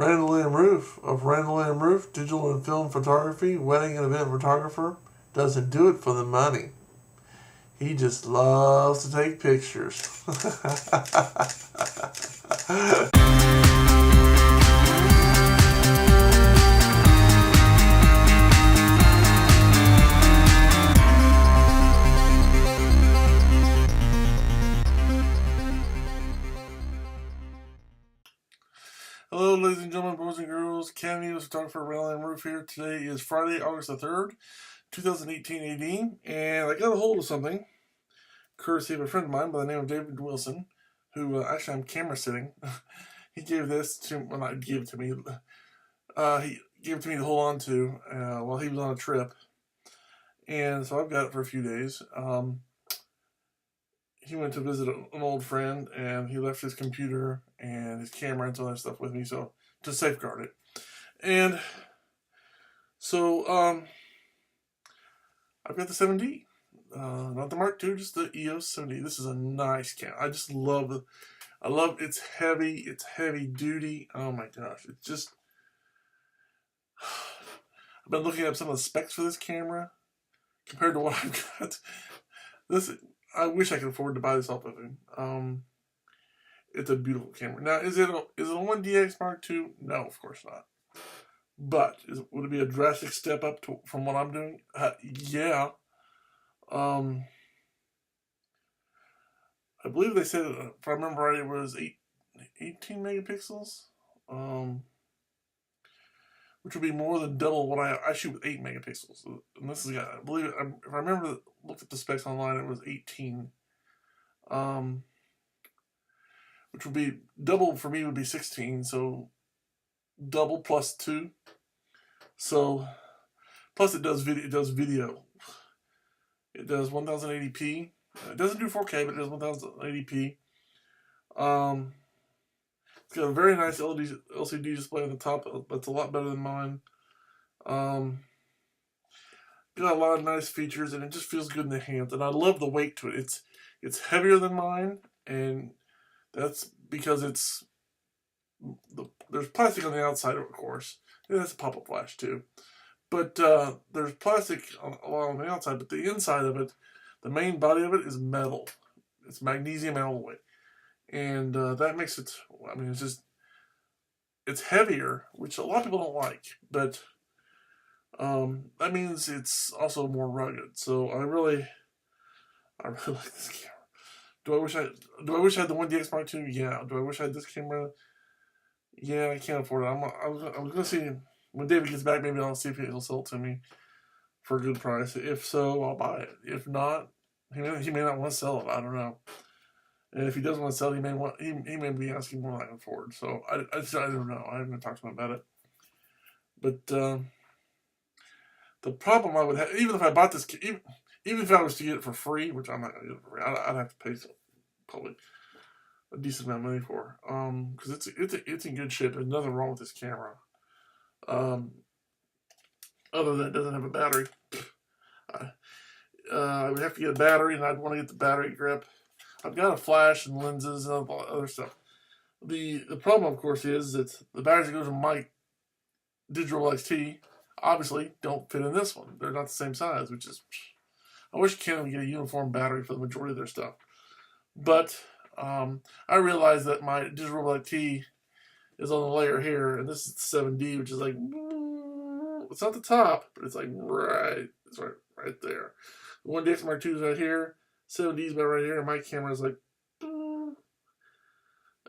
Randall M. Rueff of Randall M. Rueff Digital and Film Photography, Wedding and Event Photographer, doesn't do it for the money. He just loves to take pictures. Hello, ladies and gentlemen, boys and girls. Canon EOS photographer Randall M here. Today is Friday, August the 3rd, 2018 AD, and I got a hold of something, courtesy of a friend of mine by the name of David Wilson, who actually I'm camera sitting. He gave this to, well, not give it to me, he gave it to me to hold on to while he was on a trip, and so I've got it for a few days. He went to visit an old friend, and he left his computer and his camera and some other stuff with me, so to safeguard it. And so I've got the 7D, not the Mark II, just the EOS 7D. This is a nice camera. I just love it. I love it's heavy. It's heavy duty. Oh my gosh, it's just. I've been looking up some of the specs for this camera compared to what I've got. This. I wish I could afford to buy this off of him. It's a beautiful camera. Now, is it a 1DX Mark II? No, of course not. But would it be a drastic step up from what I'm doing? Yeah. I believe they said, if I remember right, it was 18 megapixels. Which would be more than double what I shoot with 8 megapixels. And this is, I believe, if I remember, looked at the specs online, it was 18. Which would be, double for me would be 16, so double plus 2. So, plus it does video. It does 1080p. It doesn't do 4K, but it does 1080p. It's got a very nice LCD display on the top. That's a lot better than mine. Got a lot of nice features, and it just feels good in the hands. And I love the weight to it. It's heavier than mine, and that's because there's plastic on the outside, of course. It has a pop-up flash too, but there's plastic along the outside. But the inside of it, the main body of it, is metal. It's magnesium alloy. And that makes it, I mean, it's heavier, which a lot of people don't like, but that means it's also more rugged. So I really like this camera. Do I wish I had the 1DX Mark II? Yeah. Do I wish I had this camera? Yeah, I can't afford it. I was gonna see when David gets back. Maybe I'll see if he'll sell it to me for a good price. If so, I'll buy it. If not, he may not want to sell it. I don't know. And if he doesn't want to sell it, he may be asking more than I can afford. So I don't know. I haven't talked to him about it. But the problem I would have, even if I bought this, even if I was to get it for free, which I'm not going to get it for free, I'd have to pay probably a decent amount of money for, because it's in good shape. There's nothing wrong with this camera. Other than it doesn't have a battery. I would have to get a battery, and I'd want to get the battery grip. I've got a flash and lenses and other stuff. The problem, of course, is that the batteries that go to my digital XT obviously don't fit in this one. They're not the same size, which is, I wish Canon would get a uniform battery for the majority of their stuff. But I realize that my digital XT is on the layer here, and this is the 7D, which is like, it's not the top, but it's like it's right there. The 1DX Mark II is right here. 7D is about right here, and my camera is like,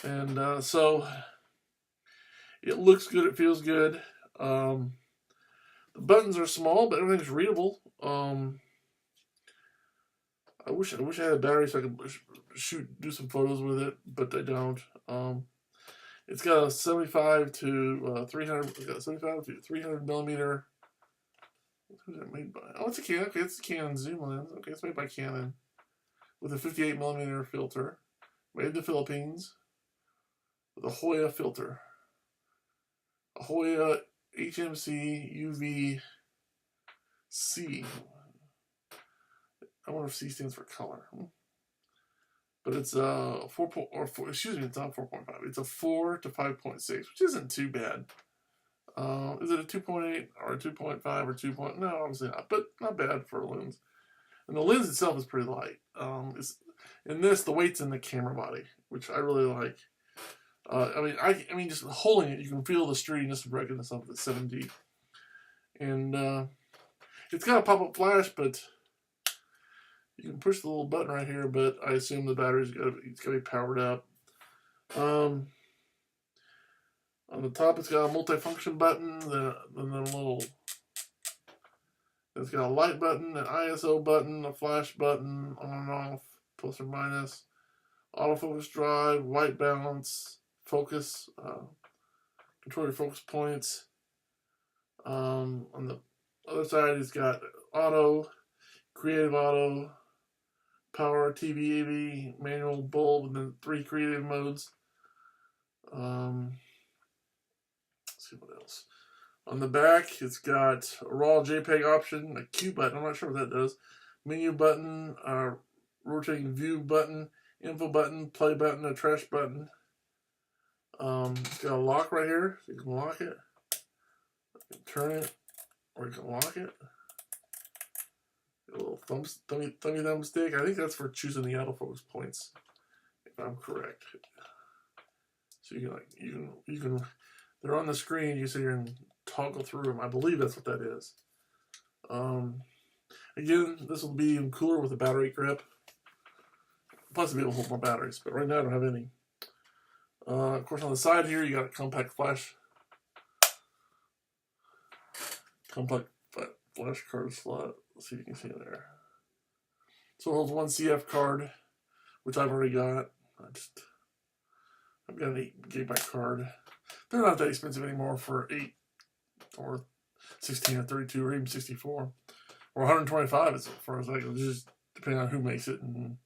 and so it looks good, it feels good. The buttons are small, but everything's readable. I wish I had a battery so I could do some photos with it, but I don't. It's got a 75 to 300. It's got a 75 to 300 millimeter. Who's that made by? Oh, it's a Canon. Okay, it's a Canon zoom lens. Okay, it's made by Canon with a 58 millimeter filter, made in the Philippines, with a Hoya filter. A Hoya HMC UV-C. I wonder if C stands for color. But it's a 4, excuse me, it's not 4.5. It's a 4 to 5.6, which isn't too bad. Is it a 2.8 or a 2.5 or 2. No, obviously not, but not bad for a lens. And the lens itself is pretty light. In this, the weight's in the camera body, which I really like. I mean, just holding it, you can feel the sturdiness and ruggedness of the 7D. And it's got a pop-up flash, but you can push the little button right here. But I assume the battery's got to be powered up. On the top, it's got a multi-function button, then a little. It's got a light button, an ISO button, a flash button, on and off, plus or minus, autofocus drive, white balance, focus, control your focus points. On the other side, it's got auto, creative auto, power, TV, AV, manual, bulb, and then 3 creative modes. Let's see what else. On the back, it's got a raw JPEG option, a Q button, I'm not sure what that does, menu button, rotating view button, info button, play button, a trash button. It's got a lock right here, so you can lock it. You can turn it, or you can lock it. A little thumb stick. I think that's for choosing the autofocus points, if I'm correct. So you can they're on the screen. You sit here and toggle through them. I believe that's what that is. Again, this will be even cooler with a battery grip. Plus, it'll be able to hold more batteries. But right now, I don't have any. Of course, on the side here, you got a compact flash card slot. Let's see if you can see it there. So it holds 1 CF card, which I've already got. I've got an 8 GB card. They're not that expensive anymore for 8 or 16 or 32 or even 64 or 125 as far as I go, just depending on who makes it. And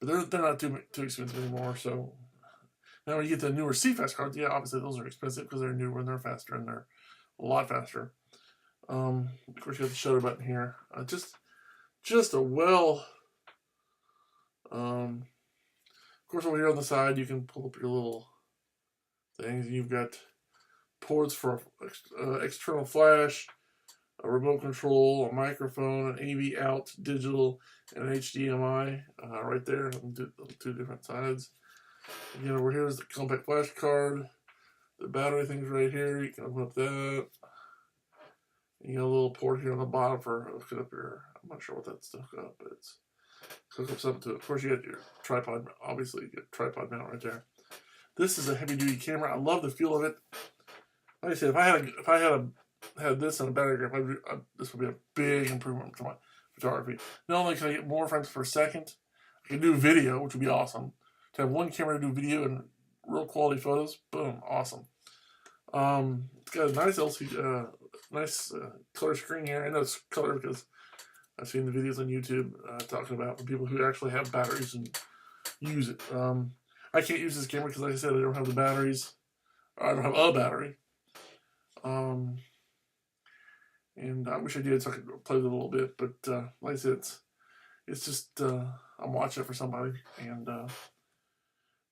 but they're not too expensive anymore. So now when you get the newer CFast cards, yeah, obviously those are expensive because they're newer and they're faster and they're a lot faster. Of course, you got the shutter button here. Just a well. Of course, over here on the side, you can pull up your little things. You've got ports for external flash, a remote control, a microphone, an AV out, digital, and an HDMI right there on the 2 different sides. Again, over here is the compact flash card. The battery thing's right here. You can open up that. You got a little port here on the bottom for hooking up your. I'm not sure what that's to hook up, but it's hook up something to it. Of course, you got your tripod. Obviously, you get a tripod mount right there. This is a heavy-duty camera. I love the feel of it. Like I said, if I had this and a battery grip, this would be a big improvement to my photography. Not only can I get more frames per second, I can do video, which would be awesome. To have one camera to do video and real quality photos, boom, awesome. It's got a nice LCD, nice color screen here. I know it's color because I've seen the videos on YouTube talking about the people who actually have batteries and use it. I can't use this camera because, like I said, I don't have the batteries. I don't have a battery. And I wish I did so I could play with it a little bit. But like I said, it's just I'm watching it for somebody. And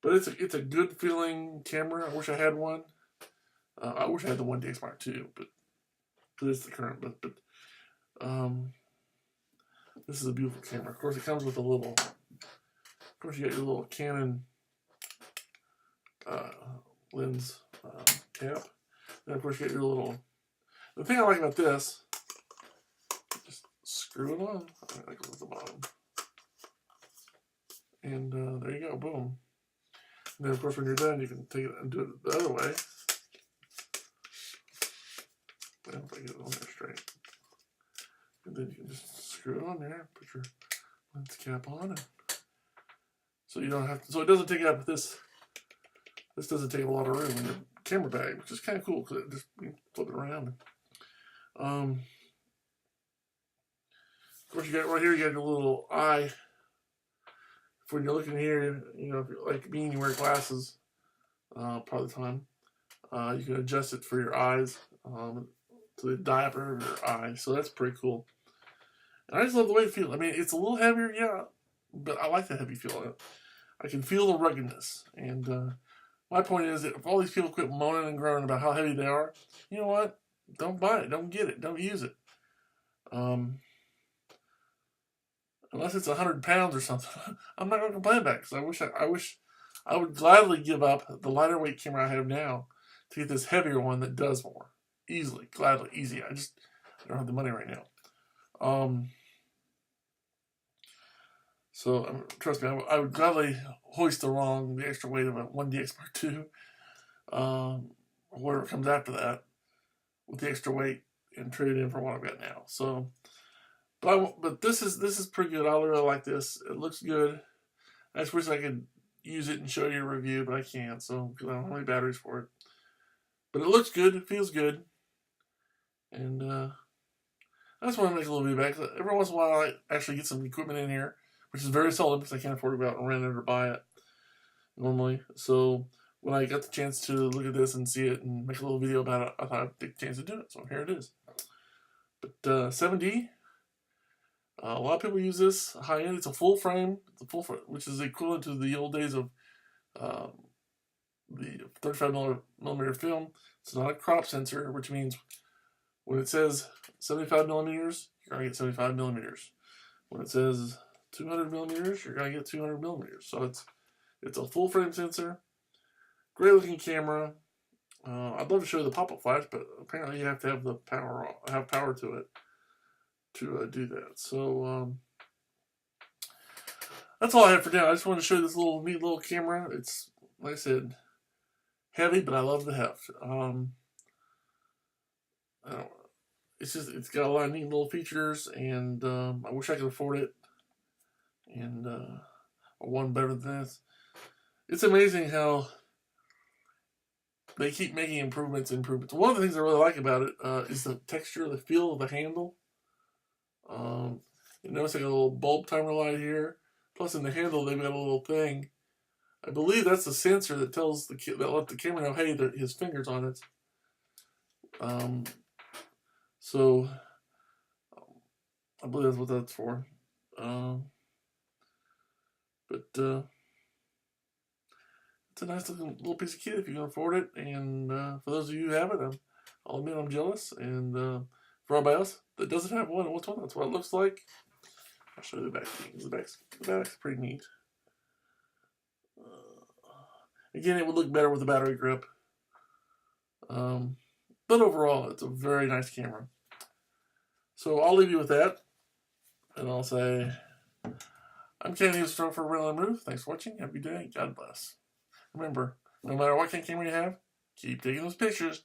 but it's a good feeling camera. I wish I had one. I wish I had the 1DX Mark II, but it's the current. But this is a beautiful camera. Of course, it comes with a little. Of course, you got your little Canon lens cap. And of course, you got your little. The thing I like about this, just screw it on. I go at the bottom, and there you go, boom. And then, of course, when you're done, you can take it and do it the other way. Well, if I get it on there straight, and then you can just screw it on there, put your lens cap on, and so you don't have to. So it doesn't take up this. This doesn't take a lot of room in your camera bag, which is kind of cool because it just you flip it around. Of course, you got right here. You got your little eye. When you're looking here, you know, if you're like me and you wear glasses, part of the time, you can adjust it for your eyes to the diameter of your eye. So that's pretty cool. And I just love the way it feels. I mean, it's a little heavier, yeah, but I like the heavy feel of it. I can feel the ruggedness. And my point is that if all these people quit moaning and groaning about how heavy they are, you know what? Don't buy it. Don't get it. Don't use it. Unless it's 100 pounds or something, I'm not going to complain about it because I would gladly give up the lighter weight camera I have now to get this heavier one that does more easily, gladly, easy. I don't have the money right now. So trust me, I would gladly hoist the extra weight of a 1DX Mark II, or whatever comes after that, with the extra weight and trade it in for what I've got now. So. But this is pretty good. I really like this. It looks good. I just wish I could use it and show you a review, but I can't. So because I don't have any batteries for it. But it looks good. It feels good. And I just want to make a little video back. Every once in a while, I actually get some equipment in here, which is very seldom because I can't afford to go out and rent it or buy it normally. So when I got the chance to look at this and see it and make a little video about it, I thought I'd take a chance to do it. So here it is. But 7D. A lot of people use this high end. It's a full frame. It's a full frame, which is equivalent to the old days of the 35mm film. It's not a crop sensor, which means when it says 75mm, you're gonna get 75mm. When it says 200mm, you're gonna get 200mm. So it's a full frame sensor. Great looking camera. I'd love to show you the pop-up flash, but apparently you have to have the power to it to do that. So that's all I have for now. I just wanted to show you this neat little camera. It's, like I said, heavy, but I love the heft. It's got a lot of neat little features, and I wish I could afford it. And one better than this. It's amazing how they keep making improvements. One of the things I really like about it is the texture, the feel of the handle. You notice I got a little bulb timer light here. Plus, in the handle, they've got a little thing. I believe that's the sensor that tells that let the camera know, hey, his finger's on it. So I believe that's what that's for. But it's a nice looking little piece of kit if you can afford it. And for those of you who have it, I'll admit I'm jealous. And for everybody else that doesn't have one, what's one? That's what it looks like. I'll show you the back. The back's pretty neat. Again, it would look better with a battery grip. But overall, it's a very nice camera. So I'll leave you with that. And I'll say, I'm Canon EOS for Randall M. Thanks for watching. Have a good day. God bless. Remember, no matter what kind of camera you have, keep taking those pictures.